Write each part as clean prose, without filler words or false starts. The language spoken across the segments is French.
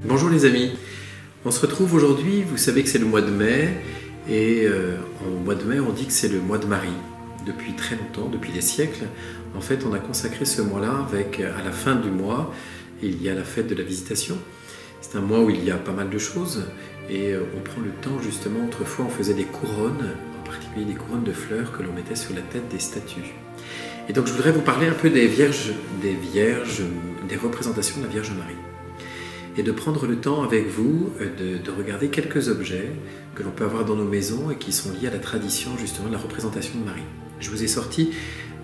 Bonjour les amis, on se retrouve aujourd'hui, vous savez que c'est le mois de mai et au mois de mai on dit que c'est le mois de Marie. Depuis très longtemps, depuis des siècles, en fait on a consacré ce mois-là avec à la fin du mois, il y a la fête de la Visitation. C'est un mois où il y a pas mal de choses et on prend le temps justement, autrefois on faisait des couronnes, en particulier des couronnes de fleurs que l'on mettait sur la tête des statues. Et donc je voudrais vous parler un peu des représentations de la Vierge Marie. Et de prendre le temps avec vous de regarder quelques objets que l'on peut avoir dans nos maisons et qui sont liés à la tradition justement de la représentation de Marie. Je vous ai sorti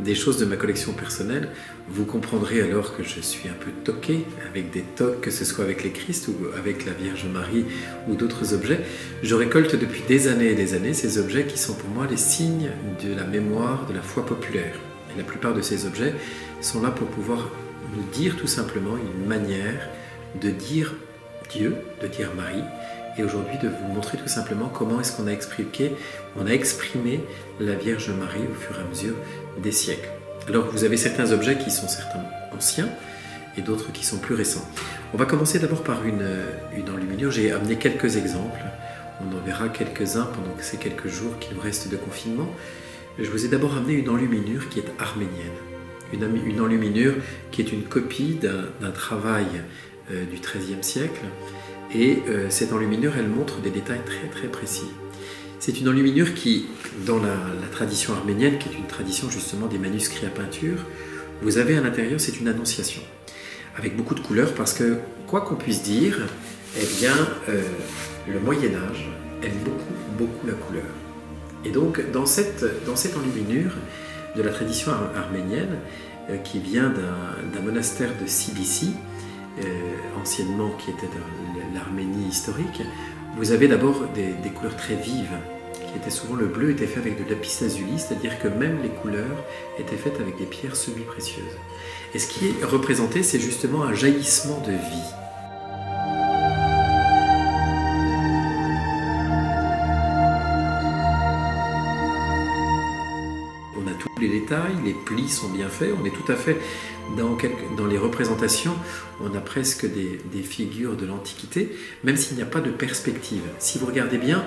des choses de ma collection personnelle. Vous comprendrez alors que je suis un peu toqué avec des toques, que ce soit avec les Christ ou avec la Vierge Marie ou d'autres objets. Je récolte depuis des années et des années ces objets qui sont pour moi les signes de la mémoire, de la foi populaire. Et la plupart de ces objets sont là pour pouvoir nous dire tout simplement une manière de dire Dieu, de dire Marie, et aujourd'hui de vous montrer tout simplement comment est-ce qu'on a exprimé la Vierge Marie au fur et à mesure des siècles. Alors vous avez certains objets qui sont certainement anciens et d'autres qui sont plus récents. On va commencer d'abord par une enluminure. J'ai amené quelques exemples, on en verra quelques-uns pendant ces quelques jours qui nous restent de confinement. Je vous ai d'abord amené une enluminure qui est arménienne, une enluminure qui est une copie d'un travail du XIIIe siècle, et cette enluminure elle montre des détails très très précis. C'est une enluminure qui, dans la tradition arménienne, qui est une tradition justement des manuscrits à peinture, vous avez à l'intérieur, c'est une annonciation avec beaucoup de couleurs, parce que quoi qu'on puisse dire, eh bien le Moyen-Âge aime beaucoup la couleur. Et donc dans cette enluminure de la tradition arménienne, qui vient d'un monastère de Cilicie, anciennement qui était l'Arménie historique, vous avez d'abord des couleurs très vives, qui étaient souvent, le bleu était fait avec de lapis-lazuli, c'est-à-dire que même les couleurs étaient faites avec des pierres semi-précieuses. Et ce qui est représenté, c'est justement un jaillissement de vie. On a tous les détails, les plis sont bien faits, on est tout à fait dans les représentations, on a presque des figures de l'Antiquité, même s'il n'y a pas de perspective. Si vous regardez bien,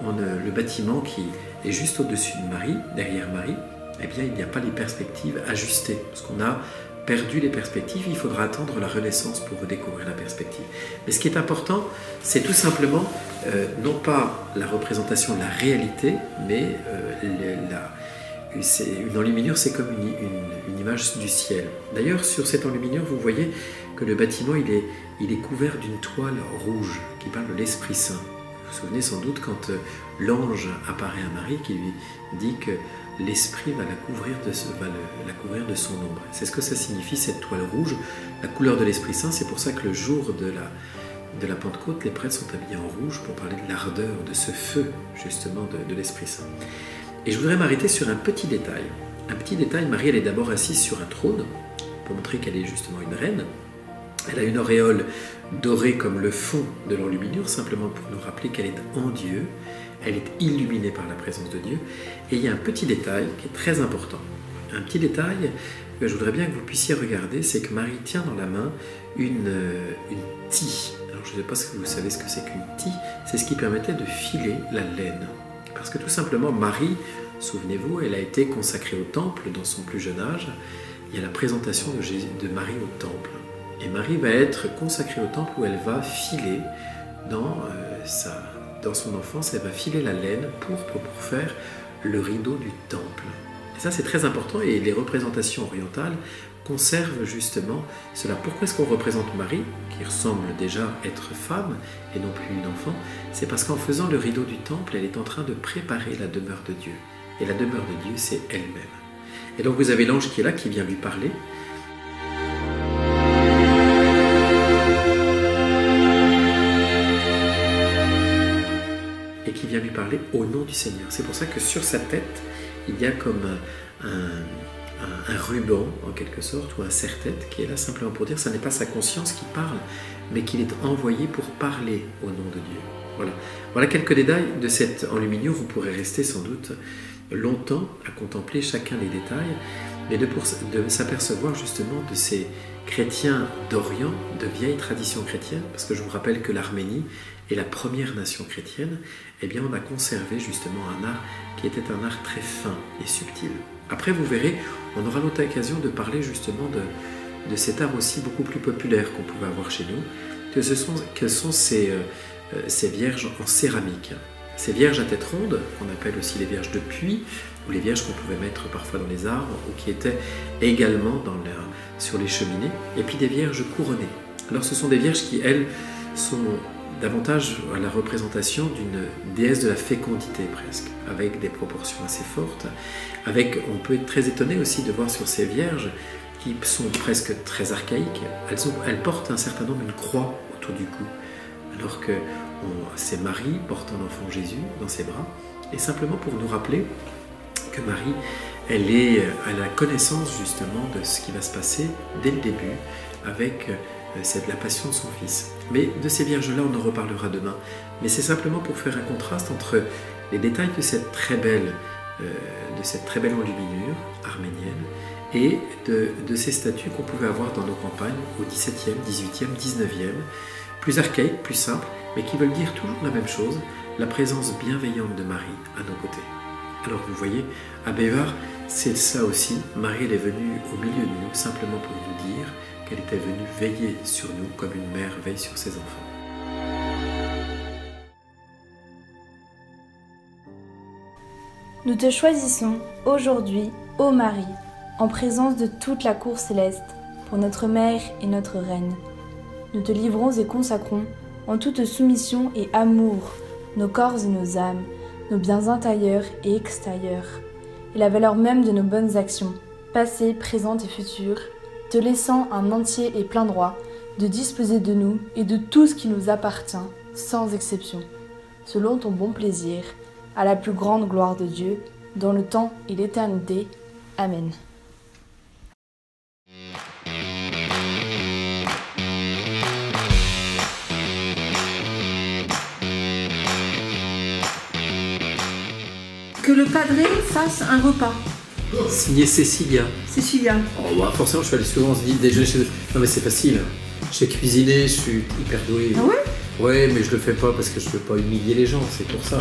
le bâtiment qui est juste au-dessus de Marie, derrière Marie, eh bien il n'y a pas les perspectives ajustées, parce qu'on a perdu les perspectives, il faudra attendre la Renaissance pour redécouvrir la perspective. Mais ce qui est important, c'est tout simplement, non pas la représentation de la réalité, mais une enluminure, c'est comme une image du ciel. D'ailleurs, sur cette enluminure, vous voyez que le bâtiment, il est couvert d'une toile rouge qui parle de l'Esprit Saint. Vous vous souvenez sans doute quand l'ange apparaît à Marie, qui lui dit que l'Esprit va la couvrir de son ombre. C'est ce que ça signifie, cette toile rouge, la couleur de l'Esprit Saint. C'est pour ça que le jour de la Pentecôte, les prêtres sont habillés en rouge pour parler de l'ardeur, de ce feu, justement, de l'Esprit Saint. Et je voudrais m'arrêter sur un petit détail. Un petit détail, Marie, elle est d'abord assise sur un trône, pour montrer qu'elle est justement une reine. Elle a une auréole dorée comme le fond de l'enluminure, simplement pour nous rappeler qu'elle est en Dieu, elle est illuminée par la présence de Dieu. Et il y a un petit détail qui est très important. Un petit détail que je voudrais bien que vous puissiez regarder, c'est que Marie tient dans la main une tie. Alors je ne sais pas si vous savez ce que c'est qu'une tie, c'est ce qui permettait de filer la laine. Parce que tout simplement, Marie, souvenez-vous, elle a été consacrée au temple dans son plus jeune âge. Il y a la présentation de Marie au temple. Et Marie va être consacrée au temple où elle va filer dans son enfance, elle va filer la laine pour faire le rideau du temple. Et ça, c'est très important, et les représentations orientales conservent justement cela. Pourquoi est-ce qu'on représente Marie, qui ressemble déjà être femme et non plus une enfant? C'est parce qu'en faisant le rideau du temple, elle est en train de préparer la demeure de Dieu. Et la demeure de Dieu, c'est elle-même. Et donc vous avez l'ange qui est là, qui vient lui parler. Et qui vient lui parler au nom du Seigneur. C'est pour ça que sur sa tête, il y a comme un ruban, en quelque sorte, ou un serre-tête, qui est là simplement pour dire que ce n'est pas sa conscience qui parle, mais qu'il est envoyé pour parler au nom de Dieu. Voilà quelques détails de cette enluminure. Vous pourrez rester sans doute longtemps à contempler chacun des détails. mais de s'apercevoir justement de ces chrétiens d'Orient, de vieilles traditions chrétiennes, parce que je vous rappelle que l'Arménie est la première nation chrétienne, eh bien on a conservé justement un art qui était un art très fin et subtil. Après vous verrez, on aura l'occasion de parler justement de cet art aussi beaucoup plus populaire qu'on pouvait avoir chez nous, que sont ces vierges en céramique. Ces vierges à tête ronde, qu'on appelle aussi les vierges de puits, ou les vierges qu'on pouvait mettre parfois dans les arbres, ou qui étaient également sur les cheminées, et puis des vierges couronnées. Alors ce sont des vierges qui, elles, sont davantage à la représentation d'une déesse de la fécondité presque, avec des proportions assez fortes. On peut être très étonné aussi de voir sur ces vierges, qui sont presque très archaïques, elles portent un certain nombre, une croix autour du cou, alors que c'est Marie portant l'enfant Jésus dans ses bras, et simplement pour nous rappeler que Marie, elle a la connaissance justement de ce qui va se passer dès le début avec la passion de son fils. Mais de ces vierges-là, on en reparlera demain. Mais c'est simplement pour faire un contraste entre les détails de cette très belle enluminure arménienne et de ces statues qu'on pouvait avoir dans nos campagnes au XVIIe, XVIIIe, XIXe, plus archaïques, plus simples, mais qui veulent dire toujours la même chose, la présence bienveillante de Marie à nos côtés. Alors vous voyez, à Bévar, c'est ça aussi, Marie elle est venue au milieu de nous simplement pour nous dire qu'elle était venue veiller sur nous comme une mère veille sur ses enfants. Nous te choisissons aujourd'hui, ô Marie, en présence de toute la cour céleste, pour notre Mère et notre Reine. Nous te livrons et consacrons, en toute soumission et amour, nos corps et nos âmes, nos biens intérieurs et extérieurs, et la valeur même de nos bonnes actions, passées, présentes et futures, te laissant un entier et plein droit de disposer de nous et de tout ce qui nous appartient, sans exception, selon ton bon plaisir, à la plus grande gloire de Dieu, dans le temps et l'éternité. Amen. Que le padré fasse un repas. Signé Cécilia. Cécilia. Oh, bah, forcément, je suis allé souvent déjeuner chez eux. Non, mais c'est facile. J'ai cuisiné, je suis hyper doué. Ah ouais? Ouais, mais je le fais pas parce que je veux pas humilier les gens, c'est pour ça.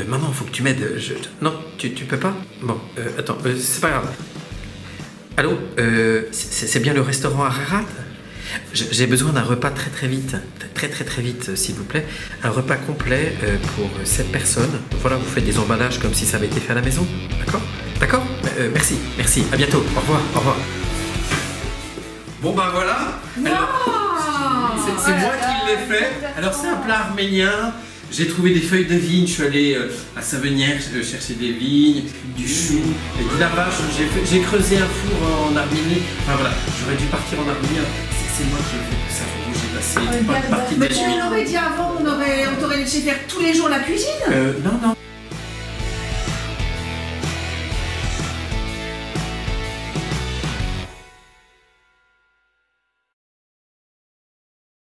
Maman, faut que tu m'aides. Non, tu peux pas? Bon, attends, c'est pas grave. Allô, c'est bien le restaurant Ararat? J'ai besoin d'un repas très vite, très vite, s'il vous plaît. Un repas complet pour 7 personnes. Voilà, vous faites des emballages comme si ça avait été fait à la maison, d'accord? D'accord? Merci, à bientôt, au revoir. Bon ben voilà. C'est moi qui l'ai fait. Alors c'est un plat arménien. J'ai trouvé des feuilles de vigne, je suis allé à Savenière chercher des vignes, du chou et de la vache. J'ai creusé un four en Arménie. Enfin voilà, j'aurais dû partir en Arménie. C'est moi qui ai fait tout ça. J'ai passé une partie de la nuit. On aurait dit avant, on t'aurait laissé faire tous les jours la cuisine. Non.